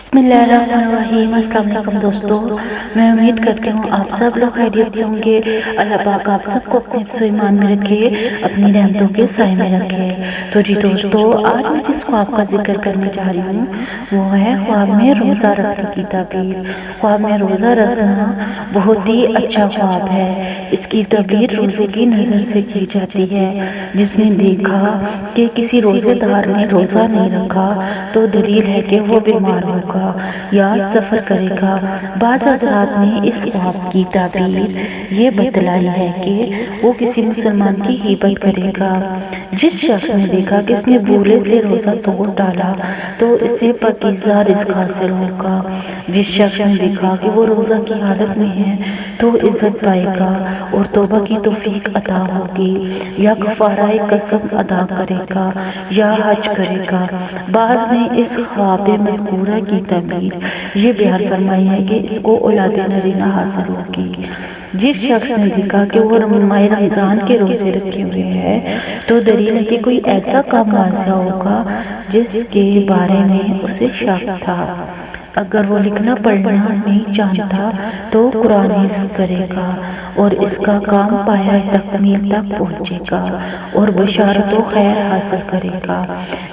بسم اللہ الرحمن الرحیم۔ السلام علیکم دوستو، میں امید کرتی ہوں آپ سب لوگ خیریت سے ہوں گے۔ اللہ پاک آپ سب کو اپنے حفظ و ایمان میں رکھے، اپنی رحمتوں کے سائے میں رکھے۔ تو جی دوستو، آج میں جس خواب کا ذکر کرنے جا رہی ہوں وہ ہے خواب میں روزہ رکھنے کی تعبیر۔ خواب میں روزہ رکھنا بہت ہی اچھا خواب ہے۔ اس کی تعبیر روزے کی نظر سے کی جاتی ہے۔ جس نے دیکھا کہ کسی روزے دار نے روزہ نہیں رکھا تو دلیل ہے کہ وہ بیمار ہوگا یا سفر کرے گا۔ بعض حضرات نے اس خواب کی تعبیر یہ بتلائی ہے کہ وہ کسی مسلمان کی غیبت کرے گا۔ جس شخص نے دیکھا کہ اس نے بھولے سے روزہ توڑ ڈالا تو اسے پاکیزہ رزق حاصل ہوگا۔ جس شخص نے دیکھا کہ وہ روزہ کی حالت میں ہے تو عزت پائے گا اور توبہ کی توفیق عطا ہوگی، یا کفارہ قسم ادا کرے گا یا حج کرے گا۔ بعض نے اس خواب مذکورہ کی تعبیر یہ بیان فرمائی ہے کہ اس کو اولاد نرینہ حاصل ہوگی۔ جس شخص نے دیکھا کہ وہ ماہ رمضان کے روزے رکھے ہوئے ہیں تو دلیل ہے کہ کوئی ایسا کام واضح ہوگا جس کے بارے میں اسے شک تھا۔ اگر وہ لکھنا پڑھنا نہیں جانتا تو قرآن حفظ کرے گا اور اس کا کام پایہ تکمیل تک پہنچے گا اور بشارت و خیر حاصل کرے گا۔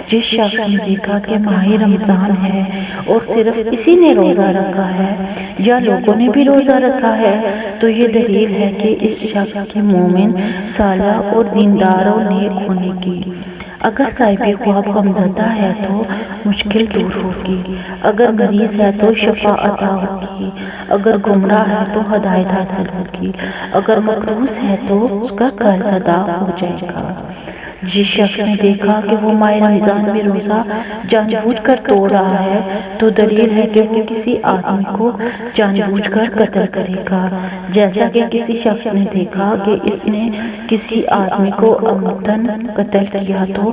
جس شخص نے دیکھا کہ ماہ رمضان ہے اور صرف اسی نے روزہ رکھا ہے یا لوگوں نے بھی روزہ رکھا ہے تو یہ دلیل ہے کہ اس شخص کی مومن، صالح اور دیندار و نیک ہونے کی۔ اگر صاحب خواب غمزدہ ہے تو مشکل دور ہوگی، اگر مریض ہے تو شفا عطا ہوگی، اگر گمراہ ہے تو ہدایت حاصل ہوگی، اگر مقروض ہے تو اس کا قرض ادا ہو جائے گا۔ جس شخص نے دیکھا کہ وہ ماہ رمضان میں روزہ جان بوجھ کر توڑ رہا ہے تو دلیل ہے کہ وہ کسی آدمی کو جان بوجھ کر قتل کرے گا۔ جیسا کہ کسی شخص نے دیکھا کہ اس نے کسی آدمی کو عمدن قتل کیا تو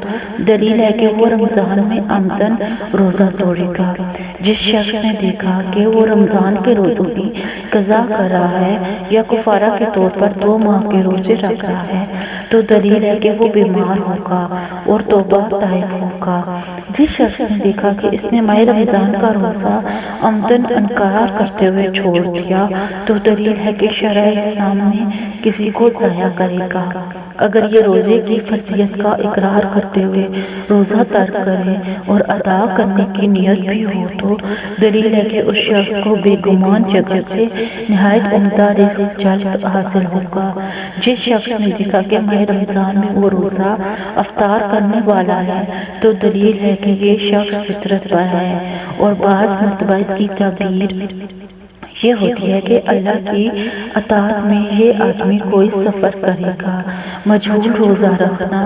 دلیل ہے کہ وہ رمضان میں عمدن روزہ توڑے گا۔ جس شخص نے دیکھا کہ وہ رمضان کے روزوں کی قضا کر رہا ہے یا کفارہ کے طور پر 2 ماہ کے روزے رکھ رہا ہے تو دلیل ہے کہ وہ بیمار ہوگا اور توبہ طائب ہوگا۔ جس شخص نے دیکھا کہ اس نے ماہ رمضان کا روزہ عمدن انکار کرتے ہوئے چھوڑ دیا تو دلیل ہے کہ شرع اسلام میں کسی کو ضائع کرے گا۔ اگر یہ روزے کی فرضیت کا اقرار کرتے ہوئے روزہ ترک کرے اور ادا کرنے کی نیت بھی ہو تو دلیل ہے کہ اس شخص کو بے گمان جگہ سے نہایت عمدہ رزق جلد حاصل ہوگا۔ جس شخص نے دیکھا کہ ماہ رمضان میں وہ روزہ افطار کرنے والا ہے تو دلیل ہے کہ یہ شخص فطرت پر ہے۔ اور بعض مرتبہ اس کی تعبیر یہ ہوتی ہے کہ اللہ کی اطاعت میں یہ آدمی کوئی سفر کرے گا۔ مجہول روزہ رکھنا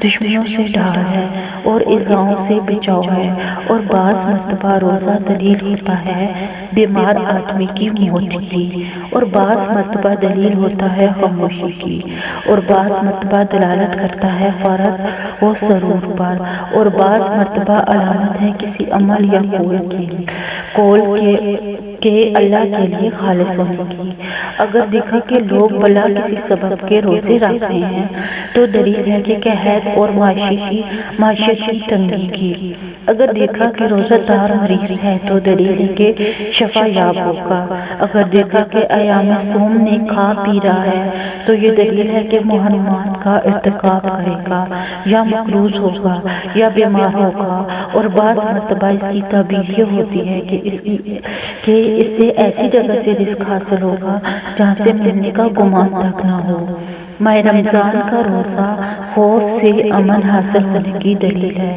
دشمنوں سے ڈھال ہے اور ایذاؤں سے بچاؤ ہے، اور بعض مرتبہ روزہ دلیل ہوتا ہے بیمار آدمی کی موت کی، اور بعض مرتبہ دلیل ہوتا ہے خاموشی کی، اور بعض مرتبہ دلالت کرتا ہے فرد و سرور پر، اور بعض مرتبہ علامت ہے کسی عمل یا قول کے اللہ کے لیے خالص ہونے کی۔ اگر دیکھا کہ لوگ بلا کسی سبب کے روزے رکھ رہے ہیں تو دلیل ہے کہ قحط اور معیشت کی تنگی کی۔ اگر دیکھا کہ روزہ دار مریض ہے تو دلیل ہے کہ شفا یاب ہوگا۔ اگر دیکھا کہ ایام صوم نے کھا پی رہا ہے تو یہ دلیل ہے کہ محرمات کا ارتکاب کرے گا یا مقروض ہوگا یا بیمار ہوگا۔ اور بعض مرتبہ اس کی تعبیر یہ ہوتی ہے کہ اس سے ایسی جگہ سے رزق حاصل ہوگا جہاں سے ملنے کا گمان تک نہ ہو۔ ماہ رمضان کا روزہ خوف سے امن حاصل ہونے کی دلیل ہے۔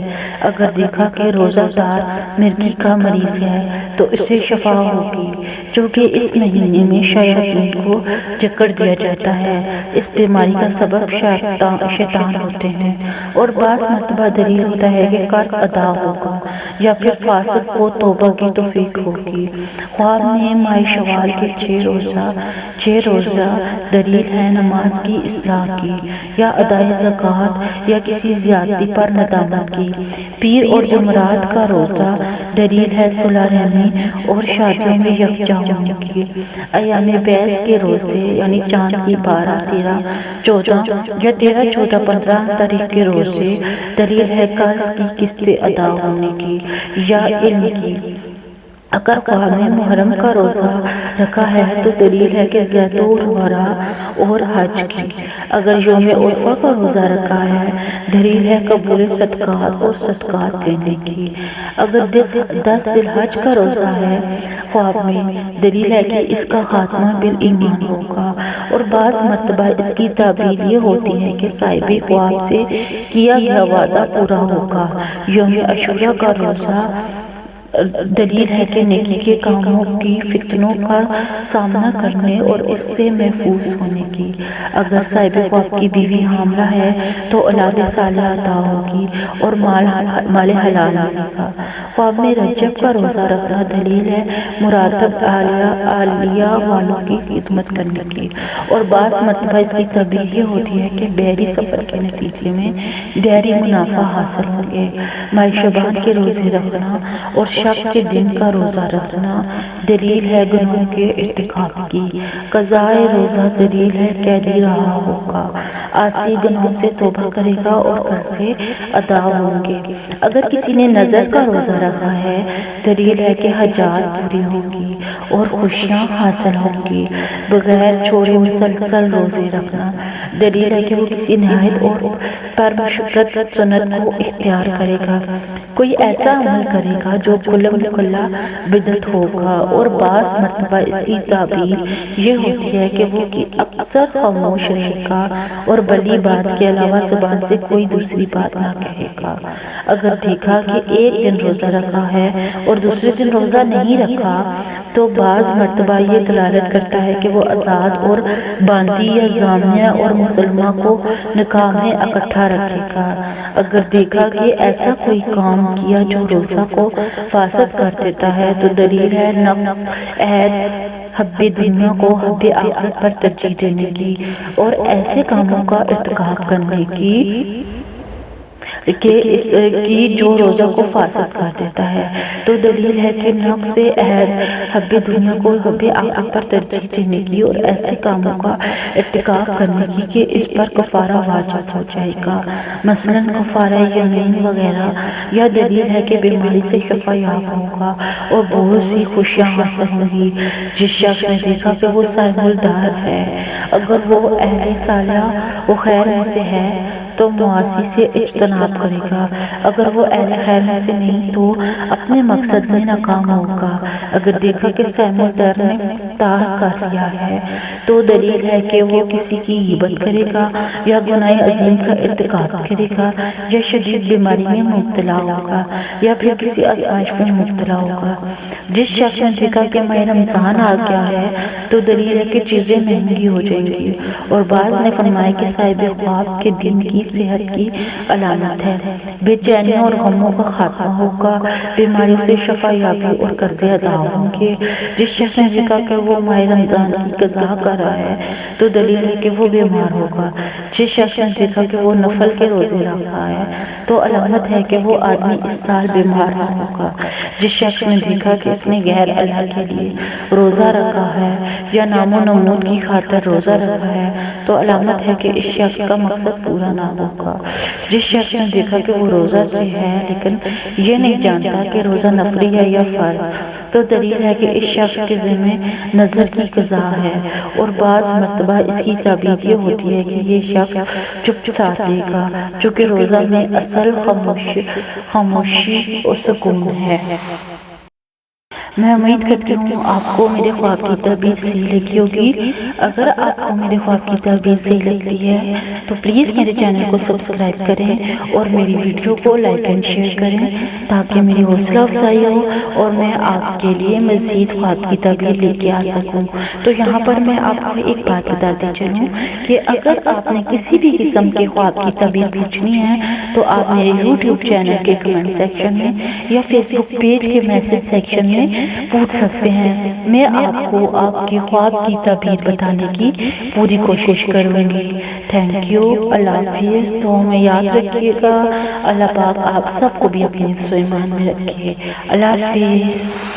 اگر دیکھا کہ روزہ دار مرگی کا مریض ہے تو اسے شفا ہوگی، چونکہ اس مہینے میں شیاطین کو جکڑ دیا جاتا ہے۔ اس بیماری کا سبب شیطان ہوتے ہیں۔ اور بعض مرتبہ دلیل ہوتا ہے کہ قرض ادا ہوگا یا پھر فاسق کو توبہ کی توفیق ہوگی۔ خواب میں ماہ شوال کے 6 روزہ دلیل ہے نماز کی اصلاح کی یا ادائے زکوٰۃ یا کسی زیادتی پر ندامت کی۔ پیر اور جمعرات کا روزہ دلیل ہے صلح رحمی اور شادیوں میں یکجا ہونے کی۔ ایام بیس کے روزے یعنی چاند کی 12، 13، 14 یا 13، 14، 15 تاریخ کے روزے دلیل ہے قرض کی قسطیں ادا ہونے کی یا علم کی۔ اگر ख्वाब में मुहर्रम का रोज़ा रखा है तो दलील है कि ज़ैतून वरा और हज की। अगर यौम उर्फा का रोज़ा रखा है दलील है कबूल सदक़ात और सदक़ात देने की। अगर 10 ज़िलहज का रोज़ा है ख्वाब में दलील है कि इसका खात्मा बिल ईमान होगा। और बाज़ मरतबा इसकी ताबीर ये होती है कि साहिब ख्वाब से किया गया वादा पूरा होगा। यौम अशूरा का रोज़ा दलील है कि नेकी के कामों की फितनों का सामना करने और इससे महफूज होने की। अगर साहिब ख्वाब की बीवी हामला है तो औलाद सालिहा अता होगी और माल हलाल मिलेगा। ख्वाब में रजब का रोज़ा रखना दलील है मुरातब आलिया वालों की खिदमत करने की। और बास मरतबा इसकी तबीर ये होती है कि बहरी सफ़र के नतीजे में गहरी मुनाफा हासिल होंगे। माह शबान के रोज़े रखना और शक के दिन का रोज़ा रखना दलील है गुनाहों के इर्तिकाब की। क़ज़ाए रोज़ा दलील है कैदी रहा होगा, आसी गुनाहों से तौबा करेगा और कर्ज़े अदा होंगे। अगर किसी ने नज़र का रोज़ा रखा है दलील है कि हजात पूरी होंगी और खुशियाँ हासिल होंगी। बगैर छोड़े मुसलसल रोज़े रखना दलील है कि वो किसी निहायत और परमशक्कत सुन्नत को इख्तियार करेगा। कोई ऐसा अमल करेगा जो कुल्ला बिदअत होगा। और बास मरतबा इसकी ताबीर ये होती है कि वो कि अक्सर खामोश रहेगा और भली बात के अलावा ज़बान से कोई दूसरी बात ना कहेगा। अगर देखा कि एक दिन रोज़ा रखा है और दूसरे दिन रोज़ा नहीं रखा तो बाज़ मरतबा ये दलालत करता है कि वो आज़ाद और बांदी या जामिया और मुसलमा को निकाह में इकट्ठा रखेगा। अगर देखा कि ऐसा कोई काम किया जो रोज़ा को फासद कर देता है तो दलील है नफ्स अहद हब्बे दुनिया को हब्बे आखिरत पर तरजीह देने की और ऐसे कामों का इर्तिकाब करने की जो रोज़ा को फासद कर देता है। तो दलील है कि नफ्स अहद हब्बे दुनिया को हब्बे आखिरत पर तरजीह देने की और ऐसे कामों का इर्तिकाब करने की कि इस पर कफ़ारा वाजिब हो जाएगा, मसलन कफ़ारा यमीन वगैरह। यह दलील है कि बीमारी से शफा याब होगा और बहुत सी खुशियाँ हासिल होंगी। जिस शख्स ने देखा कि वो साहिबुलदार है, अगर वो अहले सालिहा व खैर में से है तो मुआसी से इज्तनाब करेगा। अगर वो अहले खैर में से नहीं तो अपने मकसद में नाकाम होगा। अगर देखा कि साहिबुलदार ने ताह कर लिया है तो दलील है कि वो किसी की गिबत करेगा या गुनाह अजीम का इर्तिकाब करेगा या शदीद बीमारी में मुब्तला होगा या फिर किसी आज़माइश में मुब्तला होगा। जिस शख्स ने देखा कि माह रमज़ान आ गया है तो दलील है कि चीज़ें महंगी हो जाएंगी। और बाज़ ने फरमाया कि साहिब ख्वाब के दिन की सेहत की अलामत है, बेचैनियों और गमों का खात्मा होगा, बीमारियों से शफा याबी और कर्ज़े अदा होंगे। जिस शख्स ने देखा कि वो माह रमज़ान की क़ज़ा कर रहा है तो दलील है कि वो बीमार होगा। जिस शख्स ने देखा कि वो नफल के रोज़े रख रहा है तो अलामत है कि वो आदमी इस साल बीमार ना होगा। जिस शख्स ने देखा कि इसने गैर अल्लाह के लिए रोज़ा रखा है या नामो नमूद की खातिर रोज़ा रखा है तो अलामत है कि इस शख्स का मकसद पूरा ना होगा। जिस शख्स ने देखा कि वो रोज़ा से है लेकिन ये नहीं जानता कि रोज़ा नफली है या फ़र्ज तो दलील है कि इस शख्स के ज़िम्मे नज़र की क़ज़ा है। और बाज़ मरतबा इसकी ताबीर ये होती है कि ये शख्स चुप साथ लेगा चूँकि रोज़ा में असल खामोशी और सुकून है। मैं उम्मीद करती हूँ आपको मेरे ख्वाब की ताबीर सही लगी होगी। अगर आपको मेरे ख्वाब की ताबीर सही लगती है तो प्लीज़ मेरे चैनल को सब्सक्राइब करें और मेरी वीडियो को लाइक एंड शेयर करें ताकि मेरी हौसला अफजाई हो और मैं आपके लिए मज़ीद ख्वाब की ताबीर लेके आ सकूँ। तो यहाँ पर मैं आपको एक बात बताती चलूँ कि अगर आपने किसी भी किस्म के ख्वाब की ताबीर पूछनी है तो आप मेरे यूट्यूब चैनल के कमेंट सेक्शन में या फेसबुक पेज के मैसेज सेक्शन में पूछ सकते हैं। मैं आपको आपके ख्वाब की ताबीर बताने की पूरी कोशिश करूँगी। Thank you. अल्लाह हाफिज़। तो हमें याद रखिएगा। अल्लाह पाक आप सबको भी अपने ईमान में रखे। अल्लाह हाफिज़।